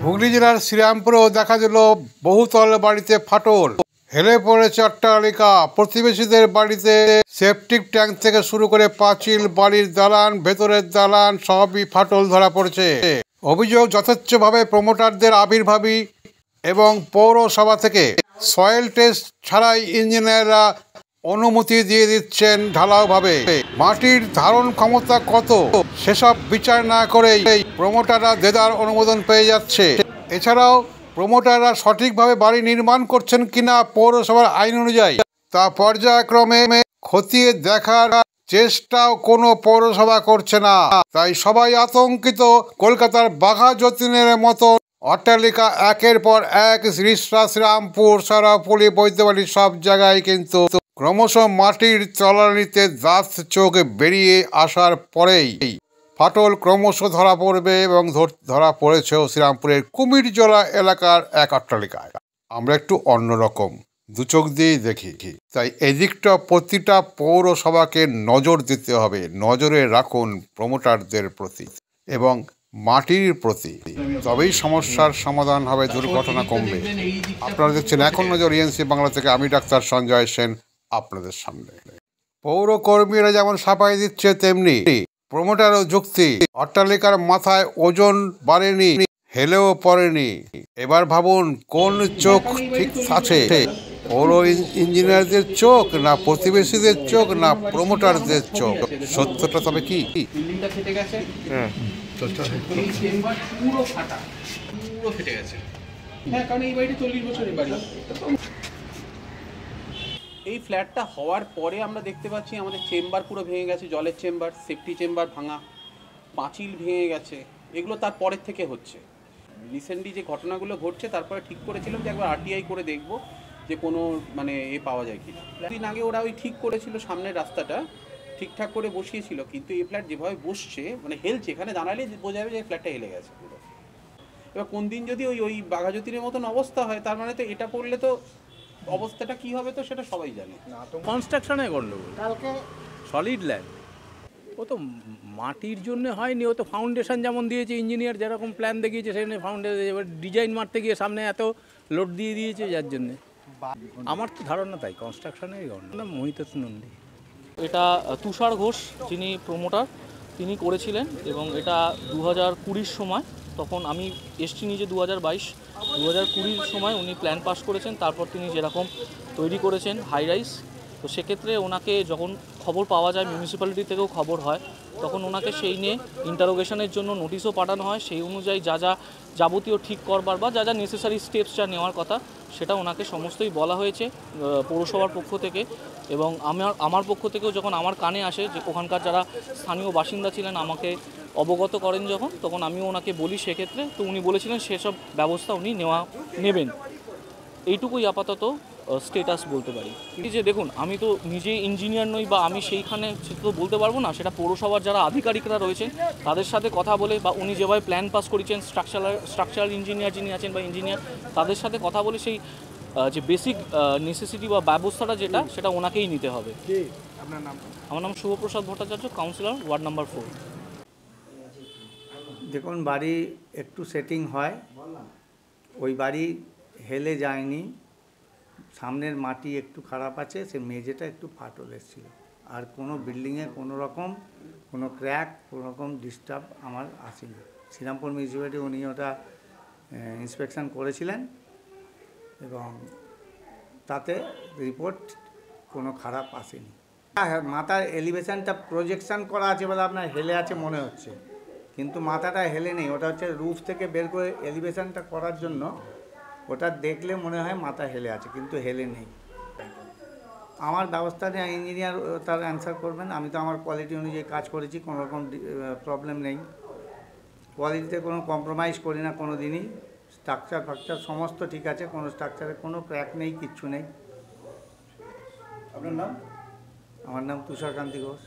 হুগলি জেলার শ্রীরামপুরেও দেখা দিল বহুতল বাড়িতে ফাটল, হেলে পড়েছে অট্টালিকা। প্রতিবেশীদের বাড়িতে সেপটিক ট্যাঙ্ক থেকে শুরু করে পাঁচিল, বাড়ির দালান, ভেতরের দালান সবই ফাটল ধরা পড়েছে। অভিযোগ, যথেচ্ছভাবে প্রমোটারদের আবির্ভাবী এবং পৌরসভা থেকে সয়েল টেস্ট ছাড়াই ইঞ্জিনিয়াররা অনুমতি দিয়ে দিচ্ছেন ঢালাওভাবে। মাটির ধারণ ক্ষমতা কত সেসব বিচার না করেই প্রমোটাররা দেদার অনুমোদন পেয়ে যাচ্ছে। এছাড়াও প্রমোটাররা সঠিকভাবে বাড়ি নির্মাণ করছেন কিনা পৌরসভার আইন অনুযায়ী তা পর্যায়ক্রমে খতিয়ে দেখার চেষ্টাও কোনো পৌরসভা করছে না। তাই সবাই আতঙ্কিত। কলকাতার বাঘা যতীনের মতো অট্টালিকা একের পর এক রিষড়া, শ্রীরামপুর, সরাপুলি, বৈদ্যবাড়ি সব জায়গায় কিন্তু ক্রমশ মাটির তলানিতে দাঁত চোখ বেরিয়ে আসার পরেই ফাটল ক্রমশ ধরা পড়বে এবং ধরা পড়েছেও শ্রীরামপুরের কুমিরজলা এলাকার এক অট্টালিকায়। আমরা একটু অন্যরকম দু চোখ দিয়েই দেখি, তাই এদিকটা প্রতিটা পৌরসভাকে নজর দিতে হবে। নজরে রাখুন প্রমোটারদের প্রতি এবং মাটির প্রতি, তবেই সমস্যার সমাধান হবে, দুর্ঘটনা কমবে। আপনারা দেখছেন এখন নজর ইএনসি বাংলা থেকে। আমি ডাক্তার সঞ্জয় সেন আপনাদের সামনে। পৌরকর্মীরা যেমন সাফাই দিচ্ছে, তেমনি প্রমোটারও যুক্তি। অট্টালিকার মাথায় ওজন বাড়েনি, হেলেও পড়েনি। এবার ভাবুন কোন চোখ ঠিক আছে, পৌর ইঞ্জিনিয়ারদের চোখ না প্রতিবেশীদের চোখ না প্রমোটারদের চোখ? সত্যটা তবে কি? এই ফ্ল্যাটটা হওয়ার পরে আমরা দেখতে পাচ্ছি আমাদের চেম্বার পুরো ভেঙে গেছে, জলের চেম্বার, সেফটি চেম্বার ভাঙা, পাঁচিল ভেঙে গেছে। এগুলো তার পরের থেকে হচ্ছে। রিসেন্টলি যে ঘটনাগুলো ঘটছে তারপরে ঠিক করেছিলাম যে একবার আরটিআই করে দেখব যে কোনো পাওয়া যায় কিনা। দিন আগে ওরা ওই ঠিক করেছিল, সামনের রাস্তাটা ঠিকঠাক করে বসিয়েছিল, কিন্তু এই ফ্ল্যাট যেভাবে বসছে হেলছে, এখানে দাঁড়ালে বোঝা যাবে যে ফ্ল্যাটটা হেলে গেছে পুরো। এবার কোন দিন যদি ওই বাঘাযতীনের মতন অবস্থা হয়, তার মানে তো এটা পড়লে তো অবস্থাটা কি হবে তো সেটা সবাই জানে। কনস্ট্রাকশনে গন্ডগোল, সলিড ল্যান্ড। ও তো মাটির জন্য হয়নি, ও তো ফাউন্ডেশন যেমন দিয়েছে, ইঞ্জিনিয়ার যেরকম প্ল্যান দেখিয়েছে সেখানে ফাউন্ডেশন, এবার ডিজাইন মারতে গিয়ে সামনে এত লোড দিয়ে দিয়েছে, যার জন্যে আমার তো ধারণা তাই কনস্ট্রাকশনেরই গন্ডগোল। মোহিত নন্দী। এটা তুষার ঘোষ যিনি প্রমোটার তিনি করেছিলেন এবং এটা 2020 সময়, তখন আমি এসছি নিজে 2020 সময় উনি প্ল্যান পাস করেছেন। তারপর তিনি যেরকম তৈরি করেছেন হাই রাইস, তো সেক্ষেত্রে ওনাকে যখন খবর পাওয়া যায়, মিউনিসিপ্যালিটি থেকেও খবর হয়, তখন ওনাকে সেই নিয়ে ইন্টারোগেশনের জন্য নোটিশও পাঠানো হয়। সেই অনুযায়ী যা যাবতীয় ঠিক করবার বা যা নেসেসারি স্টেপস যা নেওয়ার কথা সেটা ওনাকে সমস্তই বলা হয়েছে পৌরসভার পক্ষ থেকে। এবং আমার পক্ষ থেকেও যখন আমার কানে আসে, যে ওখানকার যারা স্থানীয় বাসিন্দা ছিলেন আমাকে অবগত করেন যখন, তখন আমিও ওনাকে বলি সেক্ষেত্রে। তো উনি বলেছিলেন সেসব ব্যবস্থা উনি নেবেন। এইটুকুই আপাতত স্টেটাস বলতে পারি। যে দেখুন, আমি তো নিজেই ইঞ্জিনিয়ার নই বা আমি সেইখানে সেটা তো বলতে পারবো না। সেটা পৌরসভার যারা আধিকারিকরা রয়েছেন তাদের সাথে কথা বলে, বা উনি যেভাবে প্ল্যান পাস করেছেন, স্ট্রাকচারাল ইঞ্জিনিয়ার যিনি আছেন বা ইঞ্জিনিয়ার, তাদের সাথে কথা বলে সেই যে বেসিক নেসেসিটি বা ব্যবস্থাটা যেটা, সেটা ওনাকেই নিতে হবে। আপনার নাম? আমার নাম শুভপ্রসাদ ভট্টাচার্য, কাউন্সিলর, ওয়ার্ড নাম্বার 4। দেখুন, বাড়ি একটু সেটিং হয়, ওই বাড়ি হেলে যায়নি। সামনের মাটি একটু খারাপ আছে, সে মেঝেটা একটু ফাটল এসেছিল। আর কোনো বিল্ডিংয়ে কোনো রকম কোনো ক্র্যাক, কোনো রকম ডিস্টার্ব আমার আসেনি। শ্রীরামপুর মিউনিসিপ্যালিটি উনি ওটা ইন্সপেকশন করেছিলেন এবং তাতে রিপোর্ট কোনো খারাপ আসেনি। মাথার এলিভেশনটা প্রজেকশন করা আছে বলে আপনার হেলে আছে মনে হচ্ছে, কিন্তু মাথাটা হেলে নেই। ওটা হচ্ছে রুফ থেকে বের করে এলিভেশনটা করার জন্য, ওটা দেখলে মনে হয় মাথা হেলে আছে, কিন্তু হেলে নেই। আমার ব্যবস্থা নিয়ে ইঞ্জিনিয়ার তার অ্যান্সার করবেন। আমি তো আমার কোয়ালিটি অনুযায়ী কাজ করেছি, কোনো রকম প্রবলেম নেই। কোয়ালিটিতে কোনো কম্প্রোমাইজ করি না কোনো দিনই। স্ট্রাকচার সমস্ত ঠিক আছে, কোনো স্ট্রাকচারে কোনো ক্র্যাক নেই, কিচ্ছু নেই। আপনার নাম? আমার নাম তুষারকান্তি ঘোষ।